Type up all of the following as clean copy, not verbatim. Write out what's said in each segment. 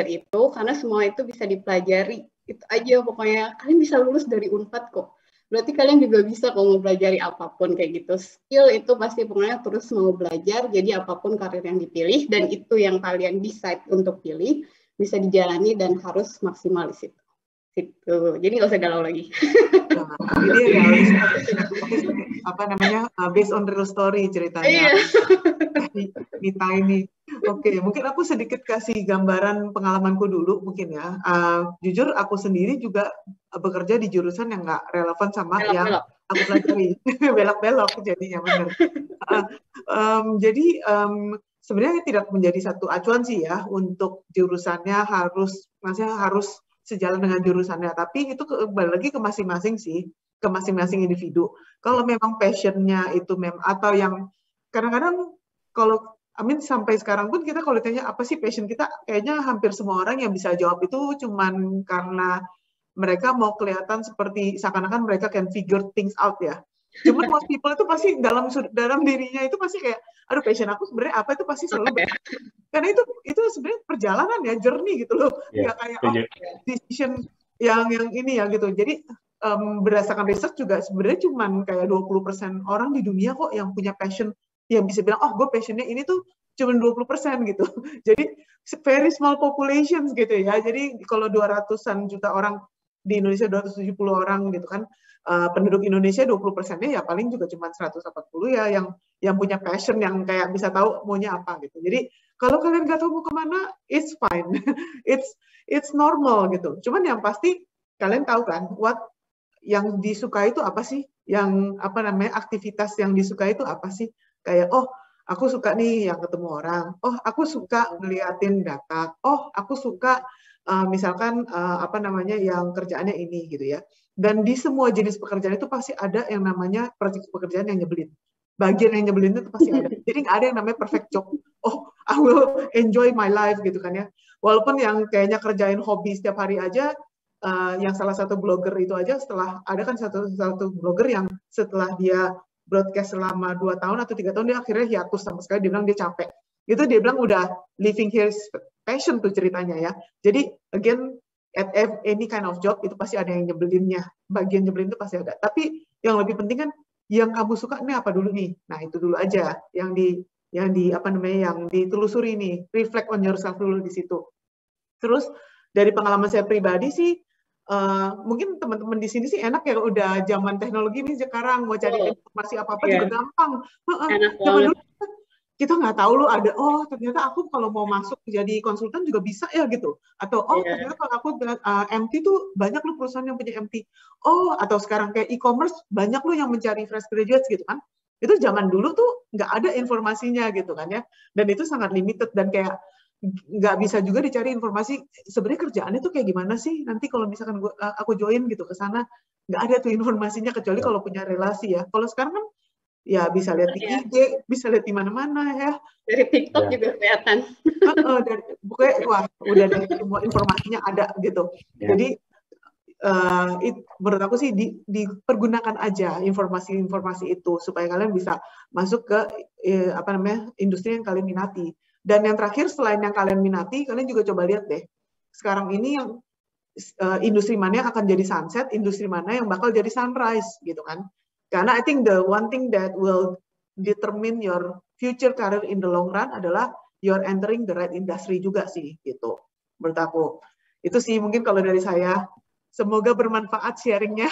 itu karena semua itu bisa dipelajari. Itu aja pokoknya, kalian bisa lulus dari Unpad kok. Berarti kalian juga bisa kalau mau pelajari apapun kayak gitu. Skill itu pasti pokoknya terus mau belajar, jadi apapun karir yang dipilih dan itu yang kalian decide untuk pilih, bisa dijalani dan harus maksimalis itu. Gitu. Jadi nggak usah galau lagi. Nah, ini apa namanya, based on real story ceritanya. Nita ini. Oke, mungkin aku sedikit kasih gambaran pengalamanku dulu mungkin ya. Jujur aku sendiri juga bekerja di jurusan yang nggak relevan sama yang aku pelajari. Belok-belok jadinya, benar. Jadi sebenarnya tidak menjadi satu acuan sih ya untuk jurusannya maksudnya harus sejalan dengan jurusannya. Tapi itu kembali lagi ke masing-masing sih, ke masing-masing individu. Kalau memang passionnya itu atau yang kadang-kadang kalau sampai sekarang pun kita kalau ditanya apa sih passion kita, kayaknya hampir semua orang yang bisa jawab itu cuman karena mereka mau kelihatan seperti seakan-akan mereka can figure things out ya. Cuman most people itu pasti dalam dirinya itu pasti kayak, aduh passion aku sebenarnya apa, itu pasti selalu karena itu sebenarnya perjalanan ya, journey gitu loh. Nggak kayak decision yang ini ya gitu. Jadi berdasarkan riset juga sebenarnya cuman kayak 20% orang di dunia kok yang punya passion, yang bisa bilang, oh gue passionnya ini tuh cuma 20% gitu. Jadi very small populations gitu ya. Jadi kalau 200-an juta orang di Indonesia, 270 orang gitu kan, penduduk Indonesia 20%-nya ya paling juga cuma 140 ya yang punya passion, yang kayak bisa tahu maunya apa gitu. Jadi kalau kalian nggak tahu mau kemana, it's fine. It's normal gitu. Cuman yang pasti kalian tahu kan, yang disukai itu apa sih? Yang apa namanya, aktivitas yang disukai itu apa sih? Kayak, oh aku suka nih yang ketemu orang, oh aku suka ngeliatin data, oh aku suka misalkan apa namanya yang kerjaannya ini gitu ya. Dan di semua jenis pekerjaan itu pasti ada yang namanya pekerjaan yang nyebelin. Bagian yang nyebelin itu pasti ada. Jadi nggak ada yang namanya perfect job. Oh, I will enjoy my life gitu kan ya. Walaupun yang kayaknya kerjain hobi setiap hari aja, yang salah satu blogger itu aja, setelah ada kan satu blogger yang setelah dia broadcast selama 2 tahun atau 3 tahun, dia akhirnya hiatus sama sekali, dia bilang dia capek. Itu dia bilang udah living his passion tuh ceritanya ya. Jadi again, at any kind of job itu pasti ada yang nyebelinnya. Bagian nyebelin itu pasti ada. Tapi yang lebih penting kan, yang kamu suka ini apa dulu nih? Nah itu dulu aja yang apa namanya, yang ditelusuri nih, reflect on yourself dulu di situ. Terus dari pengalaman saya pribadi sih, mungkin teman-teman di sini sih enak ya, udah zaman teknologi nih sekarang, mau cari informasi apa-apa juga gampang. Zaman dulu kita nggak tahu loh ada, oh ternyata aku kalau mau masuk jadi konsultan juga bisa ya gitu. Atau oh ternyata kalau aku MT tuh banyak loh perusahaan yang punya MT. Oh, atau sekarang kayak e-commerce banyak loh yang mencari fresh graduates gitu kan. Itu zaman dulu tuh nggak ada informasinya gitu kan ya. Dan itu sangat limited, dan kayak nggak bisa juga dicari informasi sebenarnya kerjaannya tuh kayak gimana sih nanti kalau misalkan aku join gitu ke sana, nggak ada tuh informasinya kecuali kalau punya relasi ya. Kalau sekarang kan ya bisa lihat di IG, bisa lihat di mana-mana ya. Dari TikTok juga kelihatan. Pokoknya wah udah dari semua informasinya ada gitu. Jadi menurut aku sih dipergunakan aja informasi-informasi itu supaya kalian bisa masuk ke apa namanya, industri yang kalian minati. Dan yang terakhir, selain yang kalian minati, kalian juga coba lihat deh sekarang ini yang industri mana yang akan jadi sunset, industri mana yang bakal jadi sunrise gitu kan. Karena I think the one thing that will determine your future career in the long run adalah you're entering the right industry juga sih gitu. Menurut aku itu sih mungkin kalau dari saya. Semoga bermanfaat sharingnya.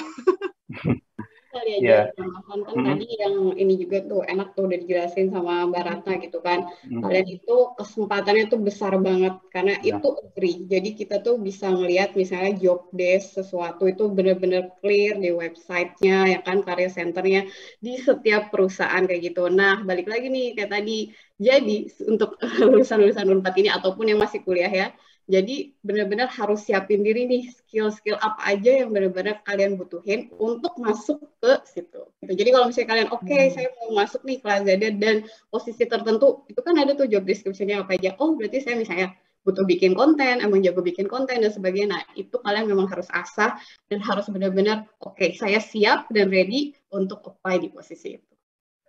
Kali aja kan tadi yang ini juga tuh enak tuh udah dijelasin sama Mbak Ratna gitu kan. Kalian itu kesempatannya tuh besar banget karena itu agree. Jadi kita tuh bisa ngelihat misalnya job desk sesuatu itu benar-benar clear di websitenya ya kan, career centernya di setiap perusahaan kayak gitu. Nah balik lagi nih kayak tadi. Jadi untuk lulusan-lulusan Unpad ini ataupun yang masih kuliah ya. Jadi benar-benar harus siapin diri nih, skill-skill apa aja yang benar-benar kalian butuhin untuk masuk ke situ. Jadi kalau misalnya kalian saya mau masuk nih kelas Lazada dan posisi tertentu, itu kan ada tuh job description-nya apa aja. Oh berarti saya misalnya butuh bikin konten, emang jago bikin konten dan sebagainya. Nah itu kalian memang harus asah dan harus benar-benar saya siap dan ready untuk apply di posisi itu.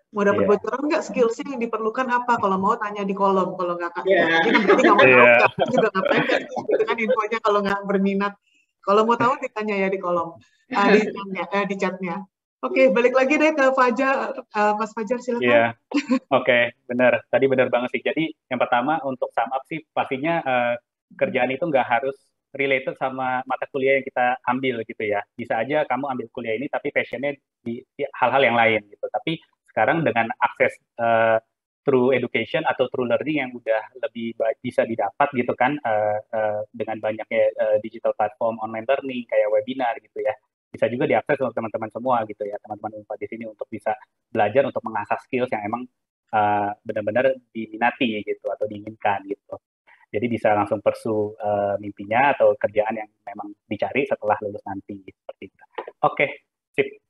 Mau dapat bocoran nggak skillsnya yang diperlukan apa? Kalau mau tanya di kolom, kalau nggak ini kan berarti nggak mau tahu, nggak juga ngapain kasih gitu kan infonya kalau nggak berminat. Kalau mau tahu ditanya ya di kolom, di chatnya. Oke, balik lagi deh ke Fajar, Mas Fajar silakan. Iya, oke, benar. Tadi benar banget sih. Jadi yang pertama untuk sum up sih pastinya kerjaan itu nggak harus related sama mata kuliah yang kita ambil gitu ya. Bisa aja kamu ambil kuliah ini tapi passionnya di hal-hal yang lain gitu. Tapi sekarang dengan akses through education atau through learning yang udah lebih bisa didapat gitu kan dengan banyaknya digital platform online learning kayak webinar gitu ya. Bisa juga diakses untuk teman-teman semua gitu ya, teman-teman Unpad di sini untuk bisa belajar untuk mengasah skills yang emang benar-benar diminati gitu atau diinginkan gitu. Jadi bisa langsung pursue mimpinya atau kerjaan yang memang dicari setelah lulus nanti seperti itu. Oke, sip.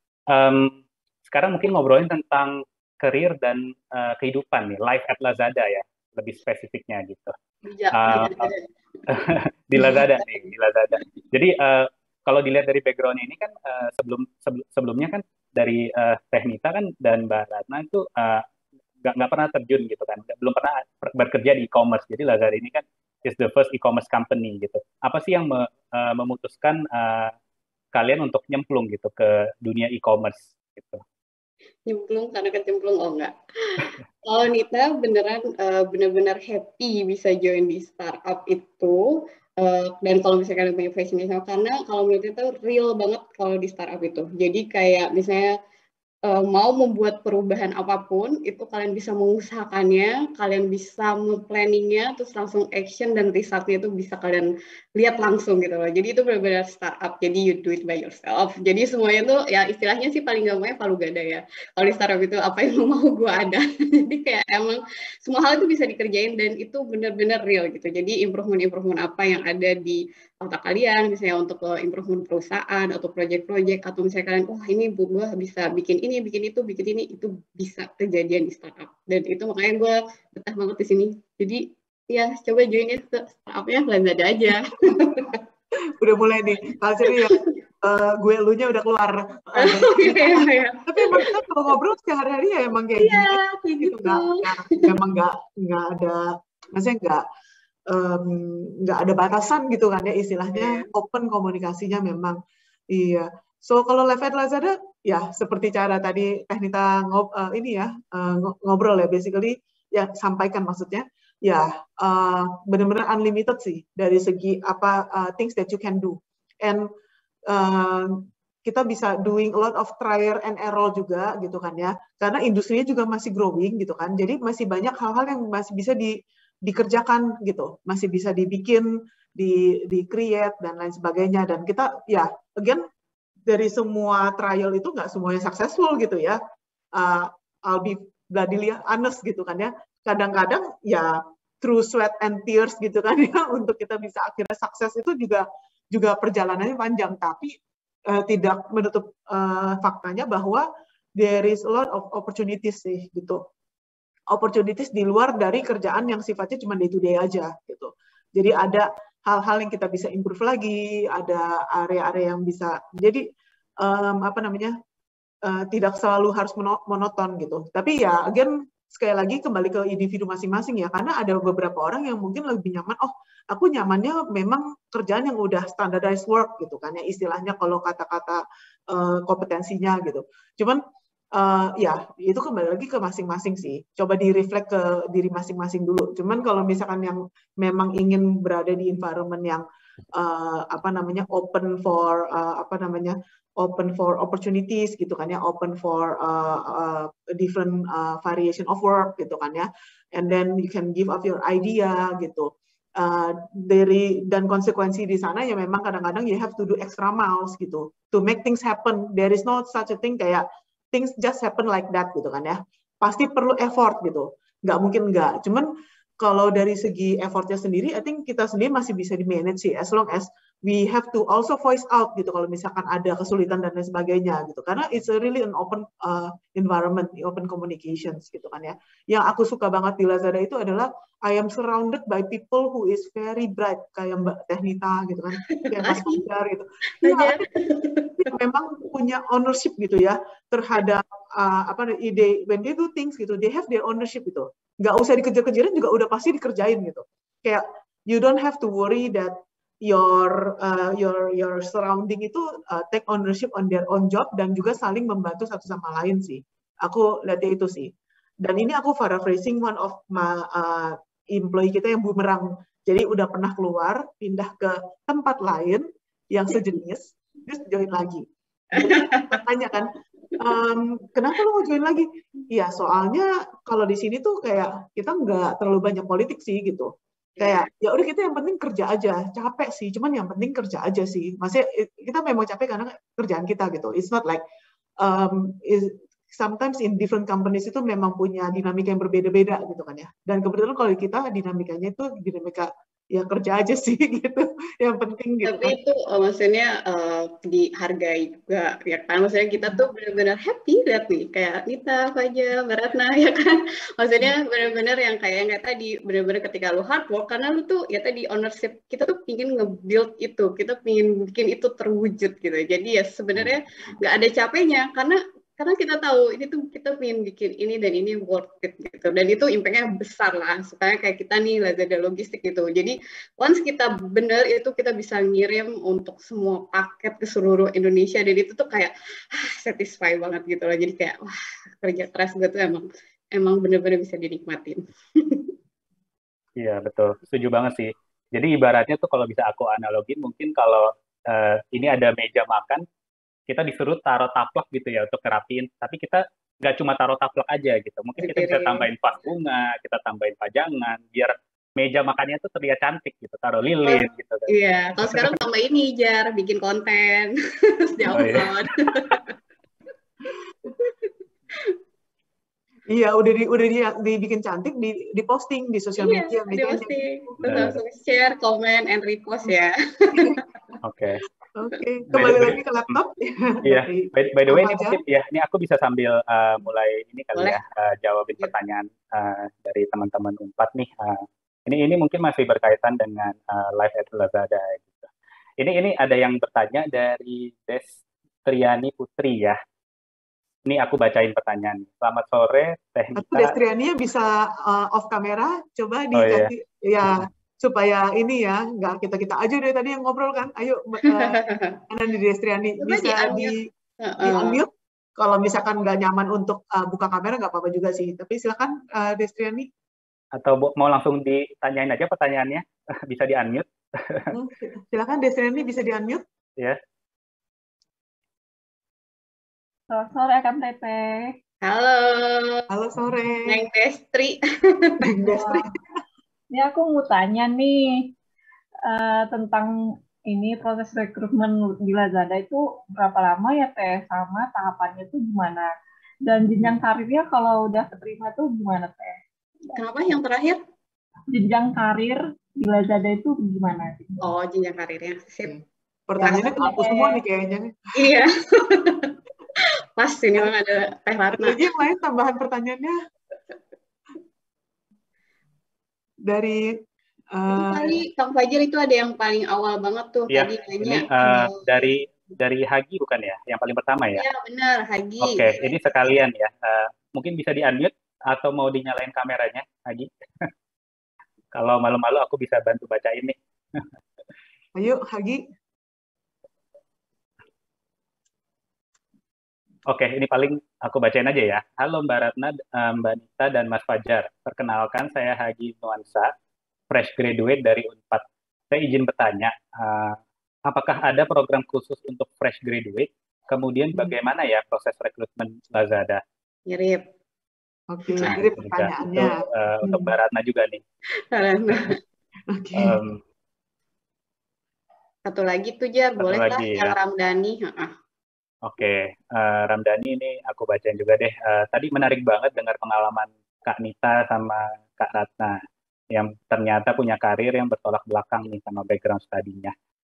Sekarang mungkin ngobrolin tentang karir dan kehidupan nih, life at Lazada ya, lebih spesifiknya gitu. Di Lazada nih, di Lazada. Jadi kalau dilihat dari background-nya ini kan sebelumnya kan dari Teknita kan dan Mbak Ratna itu nggak pernah terjun gitu kan, belum pernah bekerja di e-commerce. Jadi Lazada ini kan is the first e-commerce company gitu. Apa sih yang memutuskan kalian untuk nyemplung gitu ke dunia e-commerce gitu? Nyemplung karena kecemplung, oh enggak. Kalau Nita beneran benar-benar happy bisa join di startup itu. Dan kalau misalkan punya passion karena kalau menurut itu real banget kalau di startup itu. Jadi kayak misalnya mau membuat perubahan apapun, itu kalian bisa mengusahakannya, kalian bisa planningnya, terus langsung action dan resultnya itu bisa kalian lihat langsung gitu loh. Jadi itu benar-benar startup, jadi you do it by yourself. Jadi semuanya tuh ya istilahnya sih paling gampangnya palu gada ya. Kalau di startup itu apa yang mau gue ada. Jadi kayak emang semua hal itu bisa dikerjain dan itu benar-benar real gitu. Jadi improvement apa yang ada di otak kalian, misalnya untuk improvement perusahaan atau project-project, atau misalnya kalian, oh ini gue bisa bikin ini, bikin itu bisa kejadian di startup. Dan itu makanya gue betah banget di sini. Jadi ya coba join startupnya Lazada aja. Udah mulai nih, culture yang gue elunya udah keluar. Tapi emang kita kalau ngobrol sehari-hari ya emang kayak gini. Gitu. Memang nggak ada, maksudnya nggak ada batasan gitu kan ya istilahnya, open komunikasinya memang. Iya. So kalau Live at Lazada ya seperti cara tadi Teknita ngobrol ya, basically ya sampaikan maksudnya ya benar-benar unlimited sih dari segi things that you can do, and kita bisa doing a lot of trial and error juga gitu kan ya, karena industrinya juga masih growing gitu kan, jadi masih banyak hal-hal yang masih bisa dikerjakan gitu, masih bisa dibikin, di-create dan lain sebagainya. Dan kita ya again dari semua trial itu nggak semuanya successful gitu ya, I'll be bloody honest gitu kan ya, kadang-kadang ya through sweat and tears gitu kan ya untuk kita bisa akhirnya sukses itu juga perjalanannya panjang, tapi tidak menutup faktanya bahwa there is a lot of opportunities sih gitu, opportunities di luar dari kerjaan yang sifatnya cuma day to day aja gitu. Jadi ada hal-hal yang kita bisa improve lagi, ada area-area yang bisa, jadi tidak selalu harus monoton gitu. Tapi ya again sekali lagi kembali ke individu masing-masing ya, karena ada beberapa orang yang mungkin lebih nyaman, oh aku nyamannya memang kerjaan yang udah standardized work gitu kan ya istilahnya kalau kata-kata kompetensinya gitu. Cuman ya itu kembali lagi ke masing-masing sih, coba di-reflect ke diri masing-masing dulu. Cuman kalau misalkan yang memang ingin berada di environment yang open for opportunities gitu kan ya, open for different variation of work gitu kan ya, and then you can give up your idea gitu. Dan konsekuensi di sana ya memang kadang-kadang you have to do extra miles gitu to make things happen. There is no such a thing kayak things just happen like that gitu kan ya, pasti perlu effort gitu, nggak mungkin nggak. Cuman kalau dari segi effortnya sendiri, I think kita sendiri masih bisa di-manage sih, as long as we have to also voice out gitu kalau misalkan ada kesulitan dan lain sebagainya gitu. Karena it's a really an open environment, open communications gitu kan ya. Yang aku suka banget di Lazada itu adalah I am surrounded by people who is very bright, kayak Mbak Tehnita gitu kan, kayak Mas Fajar gitu. Ya, memang punya ownership gitu ya terhadap ide, when they do things gitu, they have their ownership gitu. Nggak usah dikejar-kejarin juga udah pasti dikerjain gitu. Kayak you don't have to worry that your surrounding itu take ownership on their own job dan juga saling membantu satu sama lain sih. Aku lihatnya itu sih. Dan ini aku paraphrasing one of my employee kita yang bumerang. Jadi udah pernah keluar, pindah ke tempat lain yang sejenis, terus join lagi. Tanya kan, kenapa lu mau join lagi? Iya, soalnya kalau di sini tuh kayak kita nggak terlalu banyak politik sih gitu. Kayak ya udah kita yang penting kerja aja, capek sih, cuman yang penting kerja aja sih. Maksudnya kita memang capek karena kerjaan kita gitu. It's not like sometimes in different companies itu memang punya dinamika yang berbeda-beda gitu kan ya. Dan kebetulan kalau kita dinamikanya itu dinamika ya kerja aja sih gitu. Yang penting gitu. Tapi itu maksudnya dihargai juga ya kan. Maksudnya kita tuh benar-benar happy lihat nih kayak Nita, Fajar, Mbak Ratna ya kan. Maksudnya benar-benar yang kayak tadi benar-benar ketika lu hard work karena lu tuh ya tadi ownership kita tuh pingin nge-build itu, kita pingin bikin itu terwujud gitu. Jadi ya sebenarnya nggak ada capeknya karena kita tahu ini tuh kita pengen bikin ini dan ini worth it gitu, dan itu impact-nya besar lah supaya kayak kita nih Lazada logistik gitu. Jadi once kita bener itu kita bisa ngirim untuk semua paket ke seluruh Indonesia dan itu tuh kayak satisfy banget gitu loh. Jadi kayak wah kerja keras gue tuh emang bener-bener bisa dinikmatin. Iya betul, setuju banget sih. Jadi ibaratnya tuh kalau bisa aku analogin mungkin kalau ini ada meja makan, kita disuruh taruh taplak gitu ya untuk kerapiin, tapi kita nggak cuma taruh taplak aja gitu, mungkin kita bisa tambahin vas bunga, kita tambahin pajangan, biar meja makannya tuh terlihat cantik gitu, taruh lilin gitu kan. Iya, kalau sekarang tambah ini Jar, bikin konten, iya. Iya, udah dibikin cantik, diposting di sosial media. Iya, diposting, terus langsung share, comment, and repost ya. Oke. Oke, kembali lagi ke laptop. Iya, by the way ini mungkin ya, ini aku bisa sambil mulai ini kali ya, jawabin pertanyaan dari teman-teman Unpad nih. Ini mungkin masih berkaitan dengan live at Lazada gitu. Ini ada yang bertanya dari Destriani Putri ya. Ini aku bacain pertanyaan. Selamat sore, Tehnita. Aku Destriani bisa off kamera, coba dikasih ya supaya ini ya, nggak kita aja dari tadi yang ngobrol kan. Ayo, Ana di Destriani bisa di unmute. Kalau misalkan nggak nyaman untuk buka kamera nggak apa-apa juga sih. Tapi silakan Destriani. Atau mau langsung ditanyain aja pertanyaannya, bisa di unmute. Silakan Destriani bisa di unmute. Ya. Selamat sore Kak Teteh. Halo sore. Neng Destri. Neng Destri. Ini aku mau tanya nih tentang ini proses rekrutmen di Lazada itu berapa lama ya Teh, sama tahapannya itu gimana? Dan jenjang karirnya kalau udah keterima tuh gimana Teh? Kenapa yang terakhir? Jenjang karir di Lazada itu gimana? Oh, jenjang karirnya. Sip. Pertanyaannya ke aku semua nih kayaknya. Iya. Pas ini memang ada Teh Ratna. Lagi yang lain tambahan pertanyaannya dari tadi Kang Fajar itu ada yang paling awal banget tuh ya, tadi nanya dari Hagi bukan ya, yang paling pertama ya? Iya benar Hagi. Oke, ini sekalian ya, mungkin bisa di unmute atau mau dinyalain kameranya Hagi? Kalau malu-malu aku bisa bantu bacain nih. Ayo Hagi. Oke, ini paling aku bacain aja ya. Halo Mbak Ratna, Mbak Nita, dan Mas Fajar. Perkenalkan, saya Hagi Nuansa, fresh graduate dari Unpad. Saya izin bertanya, apakah ada program khusus untuk fresh graduate? Kemudian bagaimana ya proses rekrutmen Lazada? Mirip. Oke, mirip pertanyaannya. Untuk Mbak Ratna juga nih. Oke. Satu lagi tuh Jar, boleh lah yang Ramdhani. Oke, Ramdhani ini aku bacain juga deh. Tadi menarik banget dengar pengalaman Kak Nita sama Kak Ratna. yang ternyata punya karir yang bertolak belakang nih sama background studinya.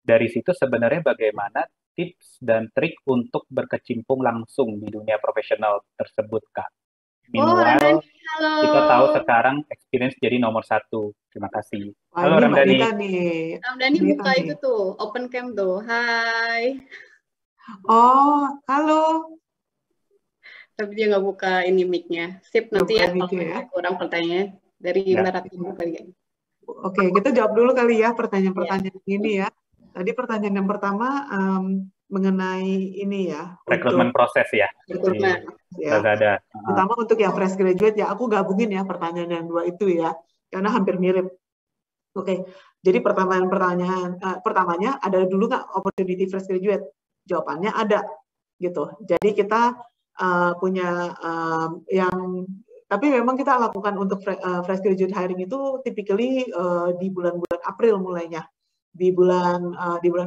Dari situ sebenarnya bagaimana tips dan trik untuk berkecimpung langsung di dunia profesional tersebut, Kak? Meanwhile, halo. Kita tahu sekarang experience jadi nomor 1. Terima kasih. Wah, Halo ini Mbak Ramdhani. Dita nih. Ramdhani buka itu tuh, open cam tuh. Hai. Oh, halo. Tapi dia nggak buka ini mic-nya. Sip, nanti ya kalau masih kurang pertanyaannya dari Mbak Ratna kali ya. Oke, kita jawab dulu kali ya pertanyaan-pertanyaan ini ya. Tadi pertanyaan yang pertama mengenai ini ya. Rekrutmen proses ya. Rekrutmen. Ya. Terutama untuk yang fresh graduate ya, aku gabungin ya pertanyaan yang dua itu ya, karena hampir mirip. Oke, jadi pertamanya ada dulu nggak opportunity fresh graduate? Jawabannya ada, gitu. Jadi kita punya yang, tapi memang kita lakukan untuk fresh graduate hiring itu typically di bulan-bulan April mulainya. Di bulan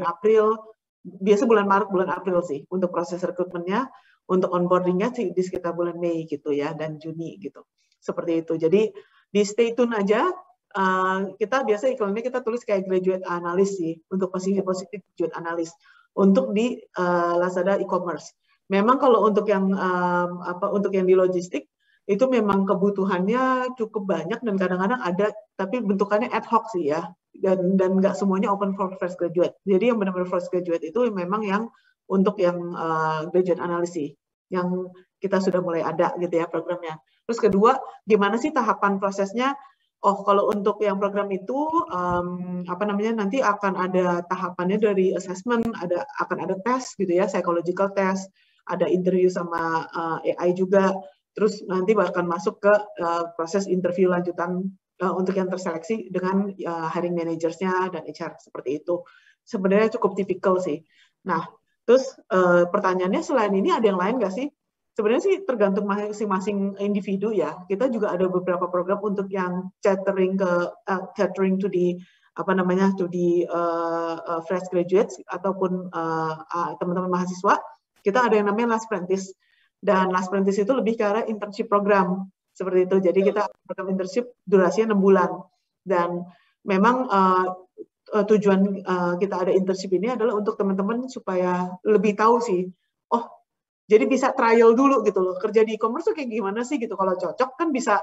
April, biasa bulan Maret, bulan April sih untuk proses rekrutmennya. Untuk onboardingnya sih di sekitar bulan Mei gitu ya, dan Juni gitu. Seperti itu. Jadi di stay tune aja. Kita biasa iklannya kita tulis kayak graduate analyst sih, untuk posisi graduate analyst untuk di Lazada e-commerce. Memang kalau untuk yang untuk yang di logistik itu memang kebutuhannya cukup banyak dan kadang-kadang ada, tapi bentukannya ad hoc sih ya, dan nggak semuanya open for fresh graduate. Jadi yang benar-benar fresh graduate itu memang yang untuk yang graduate analyst sih, yang kita sudah mulai ada gitu ya programnya. Terus kedua, gimana sih tahapan prosesnya? Oh, kalau untuk yang program itu nanti akan ada tahapannya dari assessment, akan ada tes gitu ya, psychological test, ada interview sama AI juga. Terus nanti akan masuk ke proses interview lanjutan untuk yang terseleksi dengan hiring managersnya dan HR seperti itu. Sebenarnya cukup tipikal sih. Nah, terus pertanyaannya selain ini ada yang lain nggak sih? Sebenarnya sih tergantung masing-masing individu ya. Kita juga ada beberapa program untuk yang catering to the fresh graduates ataupun teman-teman mahasiswa. Kita ada yang namanya Last Apprentice, dan Last Apprentice itu lebih ke arah internship program seperti itu. Jadi kita program internship durasinya 6 bulan, dan memang tujuan kita ada internship ini adalah untuk teman-teman supaya lebih tahu sih, oh jadi bisa trial dulu gitu loh, kerja di e-commerce tuh kayak gimana sih gitu. Kalau cocok kan bisa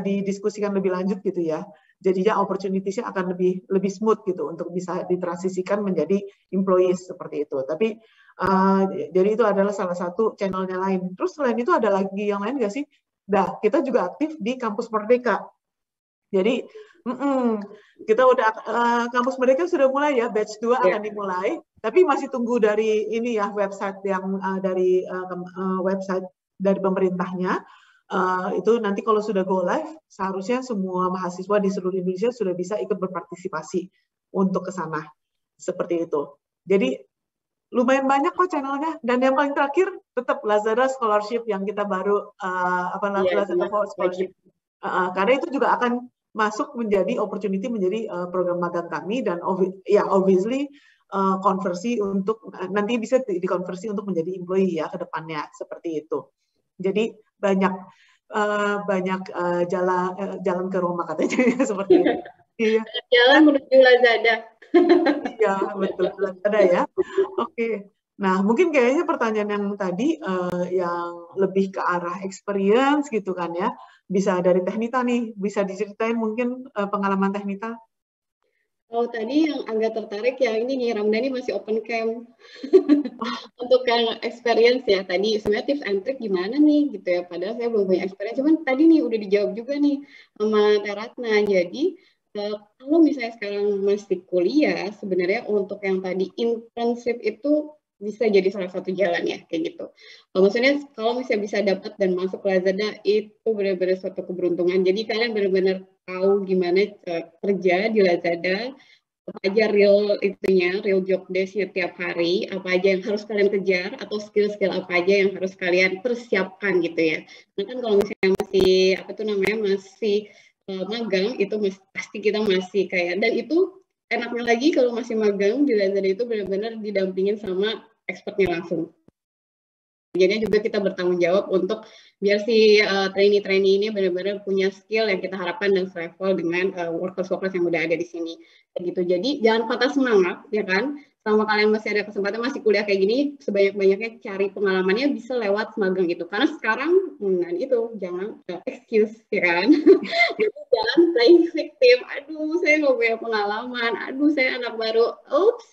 didiskusikan lebih lanjut gitu ya. Jadinya opportunity-nya akan lebih smooth gitu untuk bisa ditransisikan menjadi employees seperti itu. Tapi jadi itu adalah salah satu channelnya lain. Terus selain itu ada lagi yang lain nggak sih? Nah, kita juga aktif di Kampus Merdeka. Jadi kita udah Kampus Merdeka sudah mulai ya, batch 2 akan dimulai, tapi masih tunggu dari ini ya, website yang website dari pemerintahnya. Itu nanti kalau sudah go live, seharusnya semua mahasiswa di seluruh Indonesia sudah bisa ikut berpartisipasi untuk ke sana. Seperti itu. Jadi lumayan banyak kok channelnya, dan yang paling terakhir tetap Lazada Scholarship yang kita baru Lazada Scholarship. Karena itu juga akan masuk menjadi opportunity menjadi program magang kami, dan obviously konversi untuk nanti bisa dikonversi untuk menjadi employee ya ke depannya, seperti itu. Jadi banyak jalan ke Roma katanya seperti itu. Iya. Jalan menuju Lazada. Iya, betul, Lazada ya. Oke. Nah, mungkin kayaknya pertanyaan yang tadi yang lebih ke arah experience gitu kan ya. Bisa dari Teknita nih, bisa diceritain mungkin pengalaman Teknita? Oh, tadi yang agak tertarik ya ini nih, Ramdhani masih open cam. Untuk yang experience ya, tadi sebenarnya tips and trick gimana nih gitu ya, padahal saya belum punya experience, cuman tadi nih udah dijawab juga nih sama Ratna. Jadi kalau misalnya sekarang masih kuliah, sebenarnya untuk yang tadi internship itu bisa jadi salah satu jalan ya, kayak gitu. Maksudnya kalau misalnya bisa dapat dan masuk Lazada, itu benar-benar suatu keberuntungan. Jadi kalian benar-benar tahu gimana kerja di Lazada, apa aja real job desk-nya tiap hari, apa aja yang harus kalian kejar, atau skill-skill apa aja yang harus kalian persiapkan gitu ya. Karena kan kalau misalnya masih magang, itu pasti kita masih kayak, dan itu enaknya lagi kalau masih magang di Lazada itu benar-benar didampingin sama expertnya langsung. Jadi juga kita bertanggung jawab untuk biar si trainee-trainee ini benar-benar punya skill yang kita harapkan dan selevel dengan workers-workers yang udah ada di sini. Gitu. Jadi jangan patah semangat, ya kan? Selama kalian masih ada kesempatan, masih kuliah kayak gini, sebanyak-banyaknya cari pengalamannya bisa lewat magang gitu. Karena sekarang, itu jangan excuse, ya kan? Jangan playing victim. Aduh, saya nggak punya pengalaman. Aduh, saya anak baru. Oops.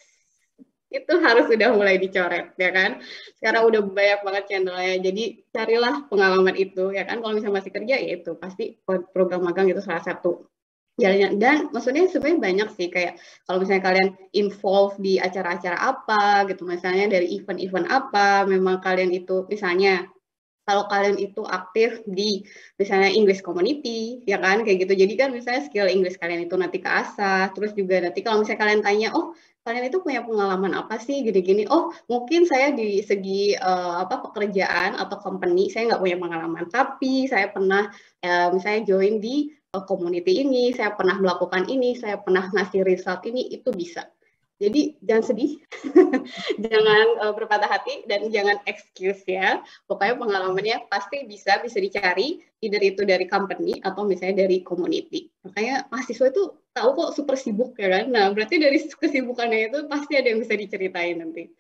Itu harus sudah mulai dicoret, ya kan? Sekarang udah banyak banget channelnya, jadi carilah pengalaman itu, ya kan? Kalau misalnya masih kerja, ya itu pasti program magang itu salah satu jalannya. Dan maksudnya sebenarnya banyak sih, kayak kalau misalnya kalian involve di acara-acara apa, gitu, misalnya dari event-event apa, memang kalian itu, misalnya, kalau kalian itu aktif di misalnya English community, ya kan, kayak gitu. Jadi kan misalnya skill Inggris kalian itu nanti keasah, terus juga nanti kalau misalnya kalian tanya, oh kalian itu punya pengalaman apa sih gini-gini, oh mungkin saya di segi pekerjaan atau company saya nggak punya pengalaman, tapi saya pernah misalnya join di community ini, saya pernah melakukan ini, saya pernah ngasih result ini, itu bisa. Jadi jangan sedih, jangan berpatah hati, dan jangan excuse ya. Pokoknya pengalamannya pasti bisa dicari, either itu dari company atau misalnya dari community. Makanya mahasiswa itu tahu kok super sibuk, ya kan. Nah berarti dari kesibukannya itu pasti ada yang bisa diceritain nanti.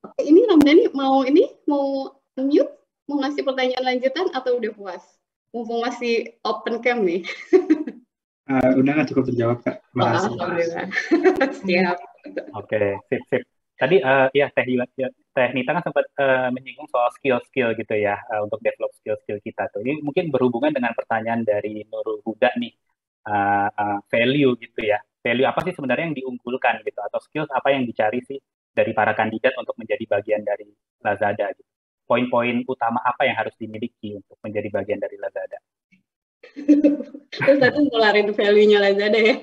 Oke, ini Ramdhani mau unmute, mau ngasih pertanyaan lanjutan atau udah puas? Mumpung masih open cam nih. Udah nggak cukup terjawab, Kak. Terima kasih. Alhamdulillah. Siap. Oke, sip. Tadi ya Teh Nita kan sempat menyinggung soal skill-skill gitu ya, untuk develop skill-skill kita tuh. Ini mungkin berhubungan dengan pertanyaan dari Nurul Huda nih, value gitu ya. Value apa sih sebenarnya yang diunggulkan gitu, atau skills apa yang dicari sih dari para kandidat untuk menjadi bagian dari Lazada gitu. Poin-poin utama apa yang harus dimiliki untuk menjadi bagian dari Lazada? Terus tadi ngelarin value-nya Lazada ya.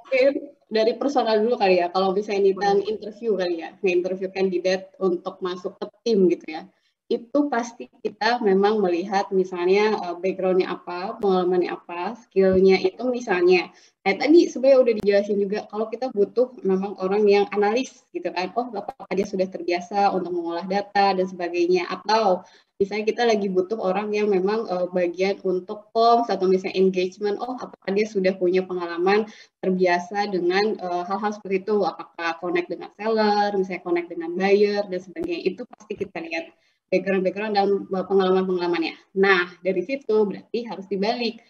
Oke, dari personal dulu kali ya. Kalau misalnya Nita interview kali ya, nge-interview kandidat untuk masuk ke tim gitu ya. Itu pasti kita memang melihat misalnya background-nya apa, pengalamannya apa, skill-nya itu misalnya. Kayak tadi sebenarnya udah dijelasin juga, kalau kita butuh memang orang yang analis gitu kan. Oh, apakah dia sudah terbiasa untuk mengolah data dan sebagainya. Atau misalnya kita lagi butuh orang yang memang bagian untuk comms atau misalnya engagement. Oh, apakah dia sudah punya pengalaman terbiasa dengan hal-hal seperti itu. Apakah connect dengan seller, misalnya connect dengan buyer dan sebagainya. Itu pasti kita lihat background dan pengalaman-pengalamannya. Nah, dari situ berarti harus dibalik.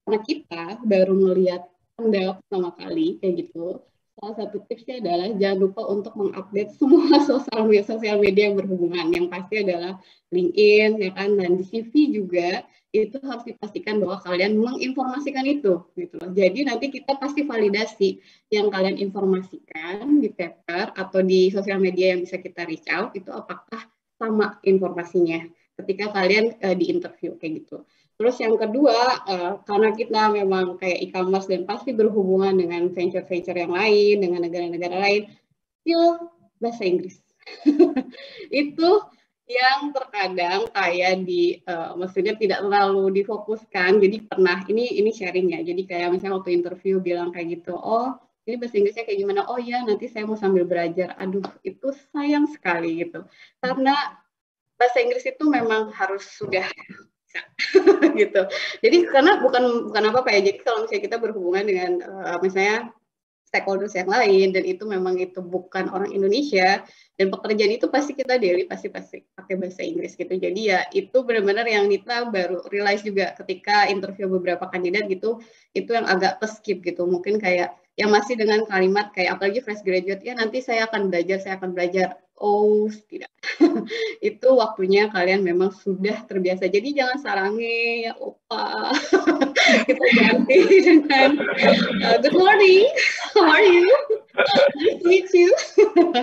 Karena kita baru melihat Anda pertama kali, kayak gitu, salah satu tipsnya adalah jangan lupa untuk mengupdate semua sosial media yang berhubungan. Yang pasti adalah LinkedIn, ya kan, dan di CV juga itu harus dipastikan bahwa kalian menginformasikan itu, gitu loh. Jadi nanti kita pasti validasi yang kalian informasikan di paper atau di sosial media yang bisa kita reach out, itu apakah sama informasinya ketika kalian di interview kayak gitu. Terus yang kedua, karena kita memang kayak e-commerce dan pasti berhubungan dengan venture-venture yang lain, dengan negara-negara lain, skill bahasa Inggris. Itu yang terkadang kayak maksudnya tidak terlalu difokuskan. Jadi pernah, ini sharing ya, jadi kayak misalnya waktu interview bilang kayak gitu, oh ini bahasa Inggrisnya kayak gimana? Oh ya, nanti saya mau sambil belajar. Aduh, itu sayang sekali gitu. Karena bahasa Inggris itu memang harus sudah bisa gitu. Jadi karena bukan apa-apa ya. Jadi kalau misalnya kita berhubungan dengan misalnya stakeholders yang lain dan itu memang itu bukan orang Indonesia dan pekerjaan itu pasti kita daily pasti pakai bahasa Inggris gitu. Jadi ya itu benar-benar yang Nita baru realize juga ketika interview beberapa kandidat gitu, itu yang agak skip gitu. Mungkin kayak yang masih dengan kalimat kayak apalagi fresh graduate, ya nanti saya akan belajar. Oh, tidak. Itu waktunya kalian memang sudah terbiasa. Jadi jangan sarange ya opa. Kita ganti dengan good morning, how are you? Nice to meet you.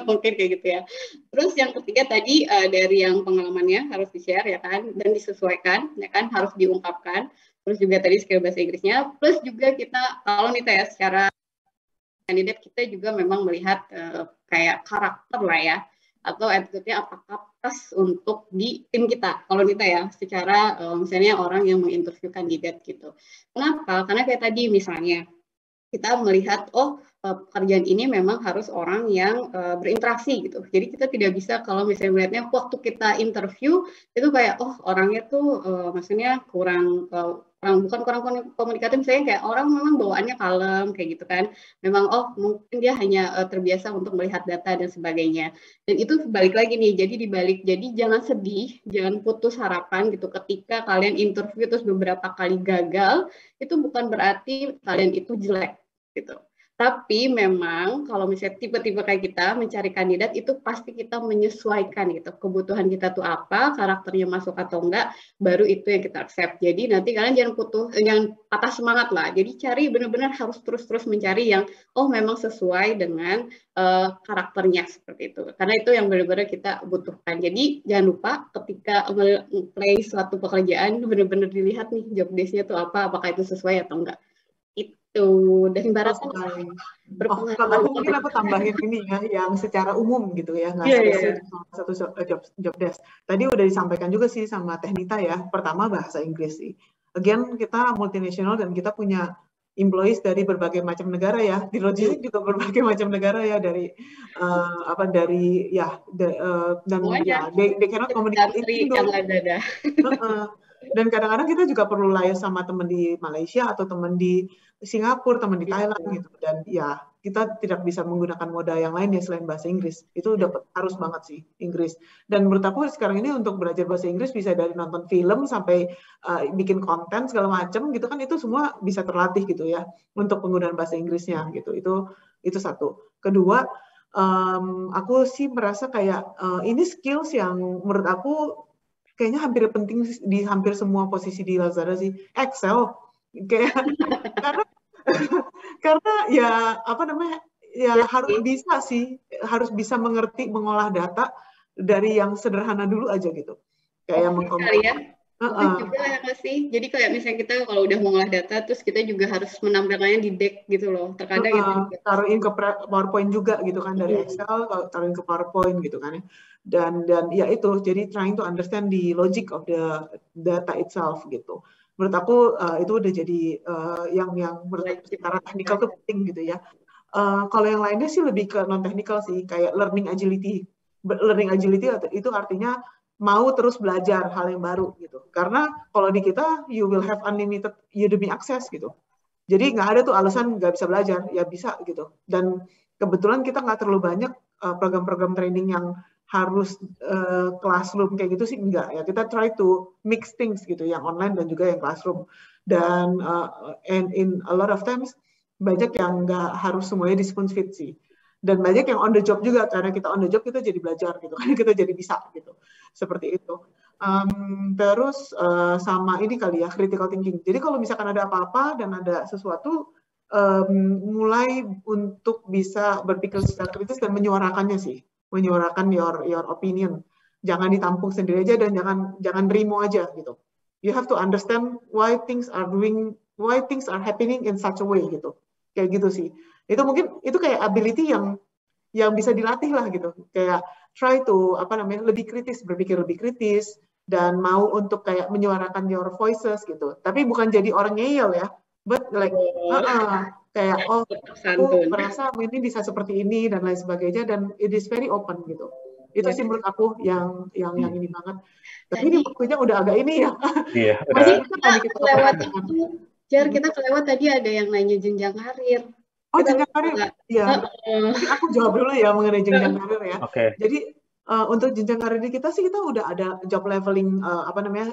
Mungkin kayak gitu ya. Terus yang ketiga tadi dari yang pengalamannya harus di-share ya kan, dan disesuaikan ya kan, harus diungkapkan. Terus juga tadi skill bahasa Inggrisnya, plus juga kita kalau Nita ya secara kandidat kita juga memang melihat kayak karakter lah ya, atau attitude-nya apakah pas untuk di tim kita. Kalau Nita ya, secara misalnya orang yang menginterview kandidat gitu. Kenapa? Karena kayak tadi misalnya, kita melihat pekerjaan ini memang harus orang yang berinteraksi gitu. Jadi kita tidak bisa kalau misalnya melihatnya waktu kita interview itu kayak orangnya tuh maksudnya bukan kurang komunikatif, misalnya kayak orang memang bawaannya kalem kayak gitu kan. Memang mungkin dia hanya terbiasa untuk melihat data dan sebagainya. Dan itu balik lagi nih, jadi jangan sedih, jangan putus harapan gitu ketika kalian interview terus beberapa kali gagal, itu bukan berarti kalian itu jelek gitu. Tapi memang kalau misalnya tipe-tipe kayak kita mencari kandidat itu pasti kita menyesuaikan gitu. Kebutuhan kita tuh apa, karakternya masuk atau enggak, baru itu yang kita accept. Jadi nanti kalian jangan patah semangat lah. Jadi cari benar-benar harus terus-terus mencari yang memang sesuai dengan karakternya seperti itu. Karena itu yang benar-benar kita butuhkan. Jadi jangan lupa ketika play suatu pekerjaan benar-benar dilihat nih job desk-nya tuh apa, apakah itu sesuai atau enggak. Dan ibaratnya aku mungkin aku tambahin ini ya, yang secara umum gitu ya, nggak spesifik satu job desk. Tadi udah disampaikan juga sih sama Teknita ya. Pertama bahasa Inggris sih. Again kita multinasional dan kita punya employees dari berbagai macam negara ya. Di logistik juga berbagai macam negara ya, dari they cannot communicate in Indo. Dan kadang-kadang kita juga perlu liaise sama teman di Malaysia atau teman di Singapura, teman di Thailand gitu. Dan ya kita tidak bisa menggunakan moda yang lain ya selain bahasa Inggris. Itu udah harus banget sih Inggris. Dan menurut aku sekarang ini untuk belajar bahasa Inggris bisa dari nonton film sampai bikin konten segala macam gitu kan, itu semua bisa terlatih gitu ya untuk penggunaan bahasa Inggrisnya gitu. Itu satu. Kedua, aku sih merasa kayak ini skills yang menurut aku kayaknya hampir penting di hampir semua posisi di Lazada sih. Excel kayak karena ya harus bisa mengerti mengolah data dari yang sederhana dulu aja gitu, kayak mengkomunikasikan. Itu juga ya nggak sih? Jadi kayak misalnya kita kalau udah mengolah data, terus kita juga harus menampilkannya di deck gitu loh. Terkadang itu juga. Taruhin ke PowerPoint juga gitu kan, dari Excel taruhin ke PowerPoint gitu kan ya. Dan ya itu, jadi trying to understand the logic of the data itself gitu. Menurut aku itu udah jadi yang secara teknikal tuh penting gitu ya. Kalau yang lainnya sih lebih ke non teknikal sih, kayak learning agility. Learning agility itu artinya mau terus belajar hal yang baru gitu. Karena kalau di kita you will have unlimited Udemy access gitu. Jadi nggak ada tuh alasan nggak bisa belajar, ya bisa gitu. Dan kebetulan kita nggak terlalu banyak program-program training yang harus classroom kayak gitu sih, enggak ya. Kita try to mix things gitu, yang online dan juga yang classroom. Dan and in a lot of times banyak yang nggak harus semuanya di spoon feed sih. Dan banyak yang on the job juga, karena kita on the job kita jadi belajar gitu, kan kita jadi bisa gitu, seperti itu. Terus sama ini kali ya, critical thinking. Jadi kalau misalkan ada apa-apa dan ada sesuatu, mulai untuk bisa berpikir secara kritis dan menyuarakannya sih, menyuarakan your opinion. Jangan ditampung sendiri aja dan jangan nerimo aja gitu. You have to understand why things are happening in such a way gitu. Kayak gitu sih. Itu mungkin itu kayak ability yang bisa dilatih lah gitu. Kayak try to lebih kritis, berpikir lebih kritis, dan mau untuk kayak menyuarakan your voices gitu. Tapi bukan jadi orang ngeyel ya, but like kayak aku merasa ini bisa seperti ini dan lain sebagainya, dan it is very open gitu. Itu sih menurut aku yang ini banget. Tapi ini waktunya udah agak ini ya. Iya. Kita kelewat tadi ada yang nanya jenjang karir. Jenjang karir. Ya. Aku jawab dulu ya mengenai jenjang karir ya. Okay. Jadi untuk jenjang karir di kita sih, kita udah ada job leveling,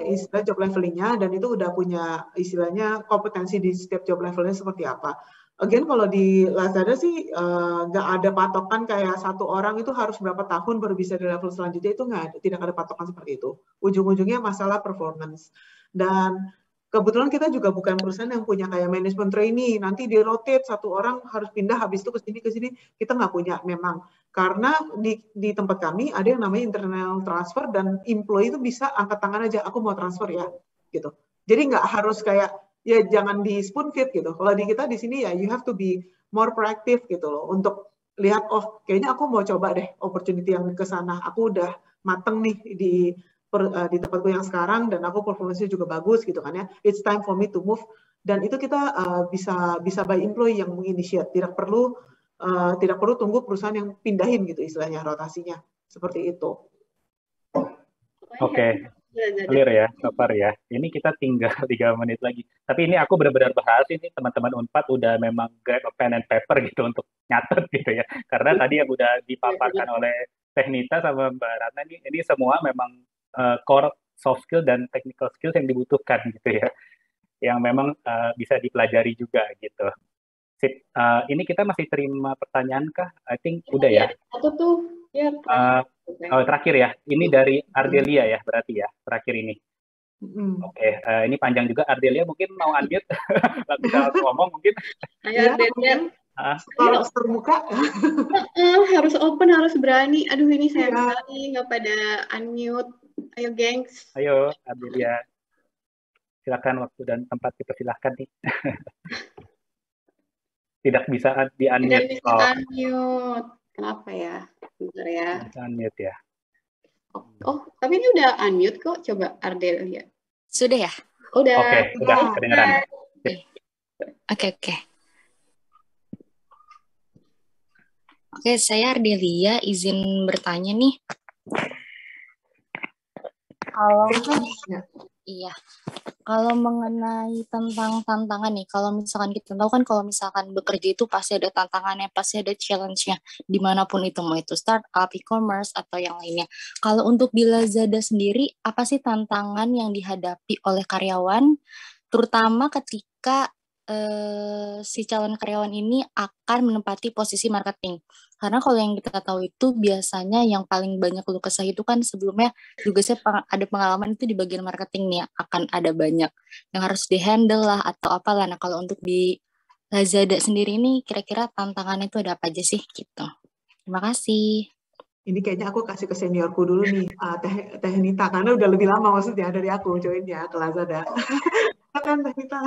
istilah job levelingnya, dan itu udah punya istilahnya kompetensi di setiap job levelnya seperti apa. Again, kalau di Lazada sih nggak ada patokan kayak satu orang itu harus berapa tahun baru bisa di level selanjutnya, itu tidak ada patokan seperti itu. Ujung-ujungnya masalah performance. Dan kebetulan kita juga bukan perusahaan yang punya kayak manajemen trainee, nanti di rotate satu orang harus pindah habis itu ke sini, kita nggak punya memang. Karena di tempat kami ada yang namanya internal transfer, dan employee itu bisa angkat tangan aja, aku mau transfer ya, gitu. Jadi nggak harus kayak, ya jangan di spoon feed gitu. Kalau di kita di sini ya, you have to be more proactive gitu loh, untuk lihat, kayaknya aku mau coba deh opportunity yang ke sana. Aku udah mateng nih di tempatku yang sekarang, dan aku performance-nya juga bagus gitu kan ya. It's time for me to move dan itu kita bisa by employee yang menginitiate, tidak perlu tunggu perusahaan yang pindahin gitu istilahnya rotasinya, seperti itu. Oke. Clear ya, so far ya. Ini kita tinggal 3 menit lagi. Tapi ini aku benar-benar berharap ini teman-teman Unpad udah memang grab a pen and paper gitu untuk nyatet gitu ya. Karena tadi yang udah dipaparkan oleh Teknita sama Mbak Ratna ini semua memang core soft skill dan technical skills yang dibutuhkan gitu ya. Yang memang bisa dipelajari juga gitu. Sip. Ini kita masih terima pertanyaan kah? I think udah ya. Aku tuh ya. Terakhir ya, ini dari Ardelia ya, berarti ya, terakhir ini. Oke, ini panjang juga. Ardelia mungkin mau unmute, nggak bisa ngomong mungkin. Ayo Ardelia. Harus terbuka. Harus open, harus berani. Aduh ini sayang sekali, nggak pada unmute. Ayo gengs. Ayo Ardelia, silakan waktu dan tempat dipersilahkan nih. Tidak bisa di-unmute. Tidak bisa unmute. Kenapa ya? Bentar ya. Unmute ya. Oh, tapi ini udah unmute kok. Coba Ardelia. Sudah ya? Udah. Oke, udah kedengeran. Oke. Oke, saya Ardelia izin bertanya nih. Kalau mengenai tentang tantangan nih, kalau misalkan kita tahu kan kalau misalkan bekerja itu pasti ada tantangannya, pasti ada challenge-nya, dimanapun itu, mau itu startup, e-commerce, atau yang lainnya. Kalau untuk di Lazada sendiri, apa sih tantangan yang dihadapi oleh karyawan, terutama ketika si calon karyawan ini akan menempati posisi marketing? Karena kalau yang kita tahu itu biasanya yang paling banyak keluh kesah itu kan sebelumnya juga saya ada pengalaman itu di bagian marketing nih, akan ada banyak yang harus di-handle lah atau apalah. Nah kalau untuk di Lazada sendiri ini kira-kira tantangannya itu ada apa aja sih gitu. Terima kasih. Ini kayaknya aku kasih ke seniorku dulu nih, Teh Nita, karena udah lebih lama maksudnya dari aku join ya ke Lazada. Kan Teh Nita.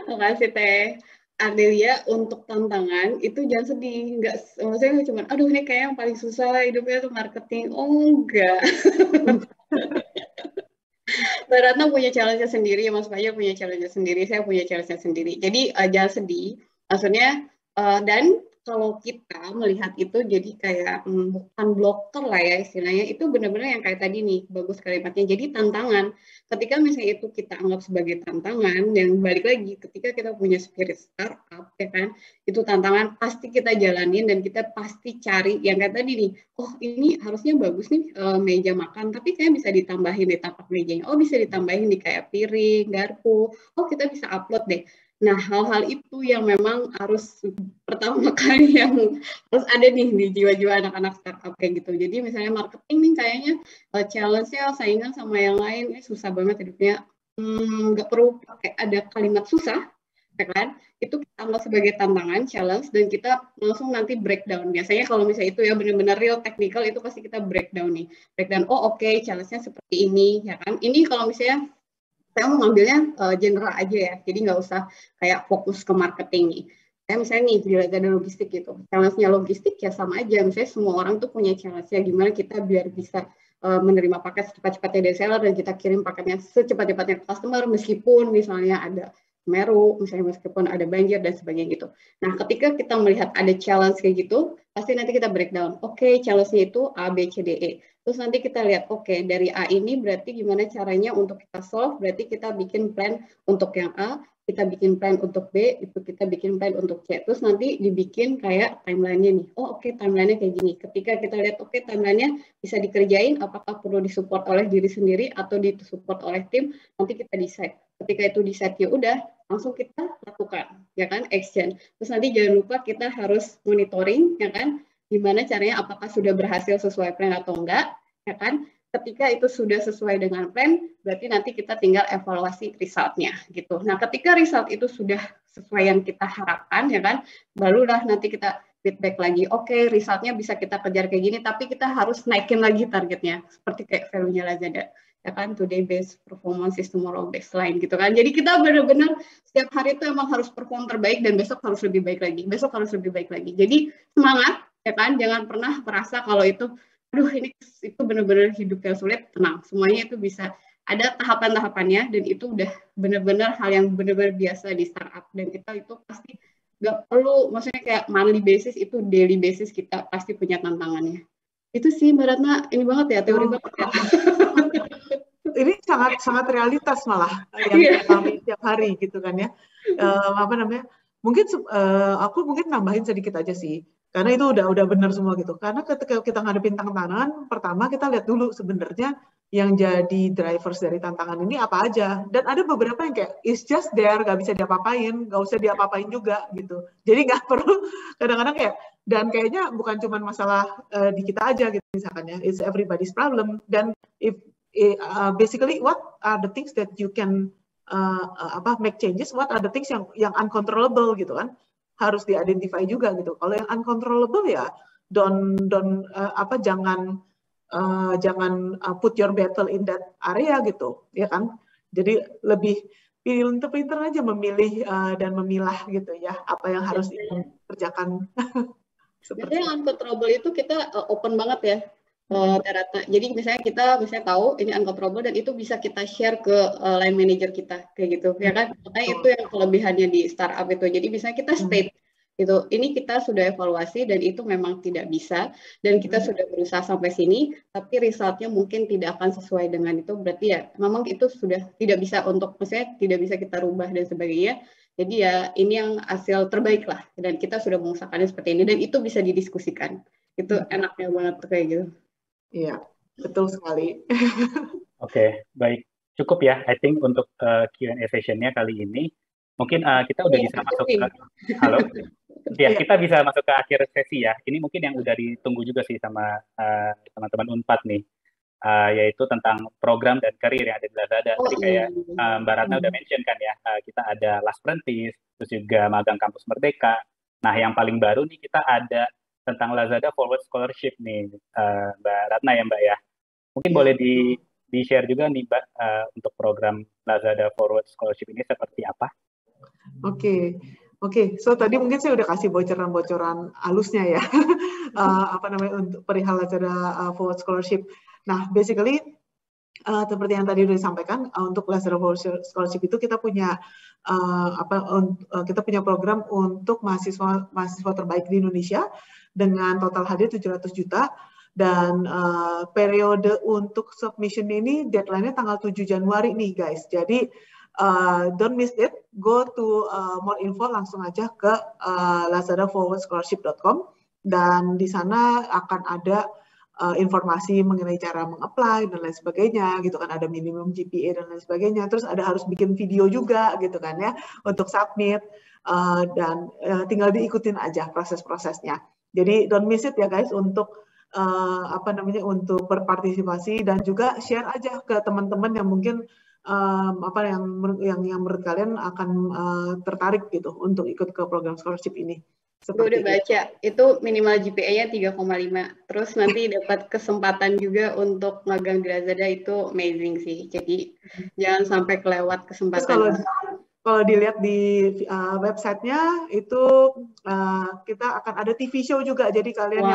Makasih Teh. Ardelia, untuk tantangan itu jangan sedih, maksudnya cuma aduh ini kayak yang paling susah hidupnya tuh marketing. Oh enggak. Mbak Ratna punya challenge-nya sendiri, Mas Fajar punya challenge-nya sendiri, saya punya challenge-nya sendiri. Jadi jangan sedih, maksudnya dan kalau kita melihat itu jadi kayak bukan blocker lah ya istilahnya, itu benar-benar yang kayak tadi nih, bagus kalimatnya, jadi tantangan. Ketika misalnya itu kita anggap sebagai tantangan, yang balik lagi ketika kita punya spirit startup, ya kan, itu tantangan pasti kita jalanin dan kita pasti cari yang kayak tadi nih, oh ini harusnya bagus nih meja makan, tapi kayak bisa ditambahin di tapak mejanya, oh bisa ditambahin di kayak piring, garpu, oh kita bisa upload deh. Nah, hal-hal itu yang memang harus pertama kali yang harus ada nih di jiwa-jiwa anak-anak startup kayak gitu. Jadi misalnya marketing nih kayaknya challenge-nya saingan sama yang lain, susah banget hidupnya. Nggak perlu pakai ada kalimat susah, ya kan? Itu kita anggap sebagai tantangan, challenge, dan kita langsung nanti breakdown. Biasanya kalau misalnya itu ya benar-benar real technical, itu pasti kita breakdown nih. Breakdown, oh oke, challenge-nya seperti ini, ya kan? Ini kalau misalnya saya mau ngambilnya general aja ya, jadi nggak usah kayak fokus ke marketing nih. Saya misalnya nih, di Lazada logistik gitu, challenge-nya logistik ya sama aja, misalnya semua orang tuh punya challenge-nya, gimana kita biar bisa menerima paket secepat-cepatnya dari seller dan kita kirim paketnya secepat-cepatnya ke customer, meskipun misalnya ada Meru, misalnya meskipun ada banjir dan sebagainya gitu. Nah, ketika kita melihat ada challenge kayak gitu, pasti nanti kita breakdown. Oke, challenge-nya itu A, B, C, D, E. Terus nanti kita lihat, oke, dari A ini berarti gimana caranya untuk kita solve, berarti kita bikin plan untuk yang A, kita bikin plan untuk B, itu kita bikin plan untuk C. Terus nanti dibikin kayak timeline-nya nih. Oh oke, timeline-nya kayak gini. Ketika kita lihat, oke, timeline-nya bisa dikerjain, apakah perlu disupport oleh diri sendiri atau disupport oleh tim, nanti kita decide. Ketika itu decide, ya udah, langsung kita lakukan, ya kan, action. Terus nanti jangan lupa kita harus monitoring, ya kan, gimana caranya, apakah sudah berhasil sesuai plan atau enggak, ya kan. Ketika itu sudah sesuai dengan plan, berarti nanti kita tinggal evaluasi result-nya gitu. Nah, ketika result itu sudah sesuai yang kita harapkan, ya kan, barulah nanti kita feedback lagi. Oke, result-nya bisa kita kejar kayak gini, tapi kita harus naikin lagi targetnya, seperti kayak value-nya Lazada, ya kan, today based performance is tomorrow baseline gitu kan. Jadi kita benar-benar setiap hari itu emang harus perform terbaik dan besok harus lebih baik lagi, besok harus lebih baik lagi. Jadi semangat, ya kan, jangan pernah merasa kalau itu aduh ini itu benar-benar hidup yang sulit, tenang, semuanya itu bisa ada tahapan-tahapannya, dan itu udah benar-benar hal yang benar-benar biasa di startup, dan kita itu pasti nggak perlu, maksudnya kayak monthly basis, itu daily basis kita pasti punya tantangannya. Itu sih Mbak Ratna, ini banget ya, teori banget ya. Ini sangat realitas malah yang kami tiap hari gitu kan ya. Apa namanya? Mungkin aku nambahin sedikit aja sih. Karena itu udah benar semua gitu. Karena ketika kita ngadepin tantangan, pertama kita lihat dulu sebenarnya yang jadi drivers dari tantangan ini apa aja. Dan ada beberapa yang kayak it's just there, nggak bisa diapa-apain, nggak usah diapa-apain juga gitu. Jadi nggak perlu kadang-kadang kayak, dan kayaknya bukan cuma masalah di kita aja gitu misalkan ya, it's everybody's problem. Dan basically what are the things that you can make changes, what are the things yang uncontrollable gitu kan, harus di-identify juga gitu. Kalau yang uncontrollable ya jangan put your battle in that area gitu, ya kan. Jadi lebih pinter-pinter aja memilih dan memilah gitu ya, apa yang harus dikerjakan. Sebenarnya yang uncontrollable itu kita open banget ya. Jadi misalnya kita tahu ini uncontrollable, dan itu bisa kita share ke line manager kita kayak gitu, ya kan. Makanya itu yang kelebihannya di startup itu. Jadi misalnya kita state gitu, ini kita sudah evaluasi dan itu memang tidak bisa, dan kita sudah berusaha sampai sini, tapi resultnya mungkin tidak akan sesuai dengan itu, berarti ya memang itu sudah tidak bisa maksudnya tidak bisa kita rubah dan sebagainya. Jadi ya ini yang hasil terbaik lah, dan kita sudah mengusahakannya seperti ini, dan itu bisa didiskusikan. Itu enaknya banget kayak gitu. Iya, betul sekali. Oke, baik. Cukup ya, I think untuk Q&A session-nya kali ini. Mungkin kita udah bisa masuk ke... Halo? Ya, kita bisa masuk ke akhir sesi ya. Ini mungkin yang udah ditunggu juga sih sama teman-teman Unpad nih. Yaitu tentang program dan karir yang ada di Lazada. Tadi kayak Mbak Ratna udah mention kan ya, kita ada Last Apprentice, terus juga Magang Kampus Merdeka. Nah, yang paling baru nih kita ada tentang Lazada Forward Scholarship nih, Mbak Ratna ya Mbak ya. Mungkin boleh di-share juga nih Mbak, untuk program Lazada Forward Scholarship ini seperti apa? Oke. So tadi mungkin saya udah kasih bocoran-bocoran halusnya ya, untuk perihal Lazada Forward Scholarship. Nah, basically seperti yang tadi udah disampaikan, untuk Lazada Forward Scholarship itu kita punya program untuk mahasiswa terbaik di Indonesia dengan total hadiah 700 juta, dan periode untuk submission ini deadline-nya tanggal 7 Januari nih guys. Jadi don't miss it, go to more info, langsung aja ke lazadaforwardscholarship.com, dan di sana akan ada informasi mengenai cara meng-apply dan lain sebagainya gitu kan, ada minimum GPA dan lain sebagainya, terus ada harus bikin video juga gitu kan ya untuk submit, dan tinggal diikutin aja proses-prosesnya. Jadi don't miss it ya guys untuk untuk berpartisipasi, dan juga share aja ke teman-teman yang mungkin yang menurut kalian akan tertarik gitu untuk ikut ke program scholarship ini. Gue udah baca, itu minimal GPA-nya 3,5. Terus nanti dapat kesempatan juga untuk magang di Lazada, itu amazing sih. Jadi jangan sampai kelewat kesempatan. Terus kalau dilihat di websitenya itu kita akan ada TV show juga. Jadi kalian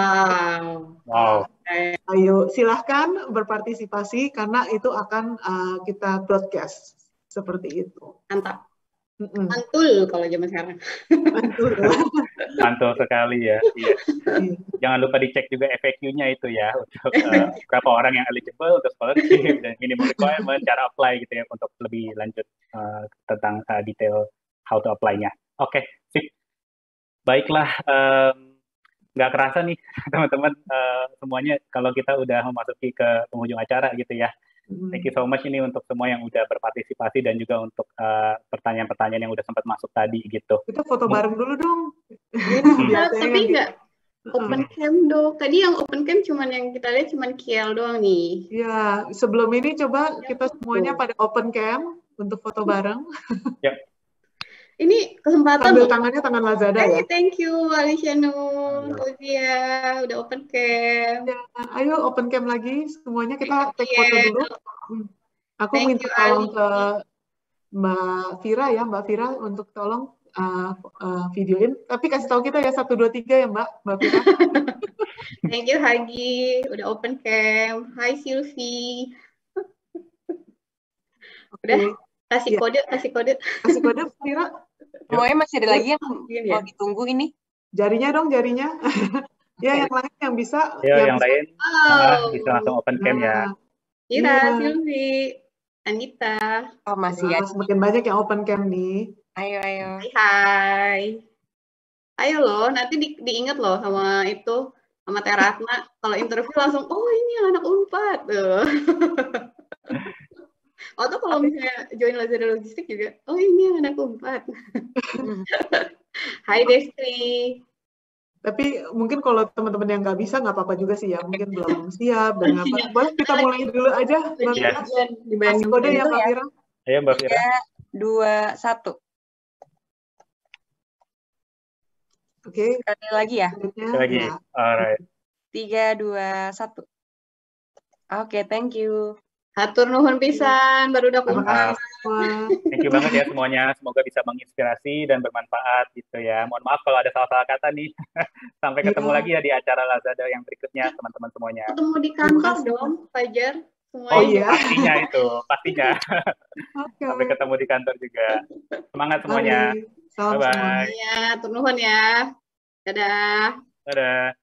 ayo silahkan berpartisipasi karena itu akan kita broadcast seperti itu. Mantap. Mantul kalau zaman sekarang. Mantul sekali ya. Iya. Jangan lupa dicek juga FAQ-nya itu ya, untuk berapa orang yang eligible untuk scholarship dan minimum requirement, cara apply gitu ya, untuk lebih lanjut tentang detail how to apply-nya. Oke, sip. Baiklah, nggak kerasa nih teman-teman semuanya kalau kita udah memasuki ke penghujung acara gitu ya. Thank you so much ini untuk semua yang udah berpartisipasi dan juga untuk pertanyaan-pertanyaan yang udah sempat masuk tadi gitu. Kita foto bareng dulu dong. Tapi nggak open cam dong. Tadi yang open cam cuman yang kita lihat cuman Kiel doang nih. Ya, sebelum ini coba kita semuanya pada open cam untuk foto bareng. Yep. Ini kesempatan. Sambil tangannya tangan Lazada ya. Thank you Alicia Nur, Ozia, udah open cam. Ya, ayo open cam lagi semuanya, kita take foto dulu. Aku minta tolong ke Mbak Vira ya, Mbak Vira untuk tolong videoin. Tapi kasih tahu kita ya 1, 2, 3 ya Mbak Vira. Thank you Hagi, udah open cam. Hai Sylvie. Udah, kasih Iya. kode. Kasih kode, Mira. Semuanya masih ada lagi yang Mungkin mau ya. ditunggu ini. Jarinya dong, jarinya. Ya, yang lain yang bisa. Ayo yang bisa. lain bisa langsung open cam ya. Ira, Iya. Silvi, Anita. Oh, masih Wah, ada. semakin banyak yang open cam nih. Ayo. Hai. Ayo loh, nanti diingat loh sama sama Teh Ratna. Kalau interview langsung, oh ini anak Unpad. Atau kalau misalnya join Lazada Logistik juga, oh ini anak Unpad. Hai Destri. Tapi mungkin kalau teman-teman yang nggak bisa, nggak apa-apa juga sih ya. Mungkin belum siap dan apa. Boleh kita mulai dulu aja, Mbak Fira. Kasih kode ya, Mbak Fira. Ayo Mbak Fira. 3, 2, 1. Oke. Sekali lagi ya. Sekali lagi. Ya. Alright. 3, 2, 1. Oke, thank you. Hatur nuhun pisan, baru udah Terima Unpad. kasih semua. Thank you banget ya semuanya. Semoga bisa menginspirasi dan bermanfaat gitu ya. Mohon maaf kalau ada salah-salah kata nih. Sampai ketemu lagi ya di acara Lazada yang berikutnya teman-teman semuanya. Ketemu di kantor dong, Fajar. Oh Semuanya. iya. pastinya itu, pastinya. Oke. Sampai ketemu di kantor juga. Semangat semuanya. Salam semua. Bye-bye. Ya, hatur nuhun ya. Dadah. Dadah.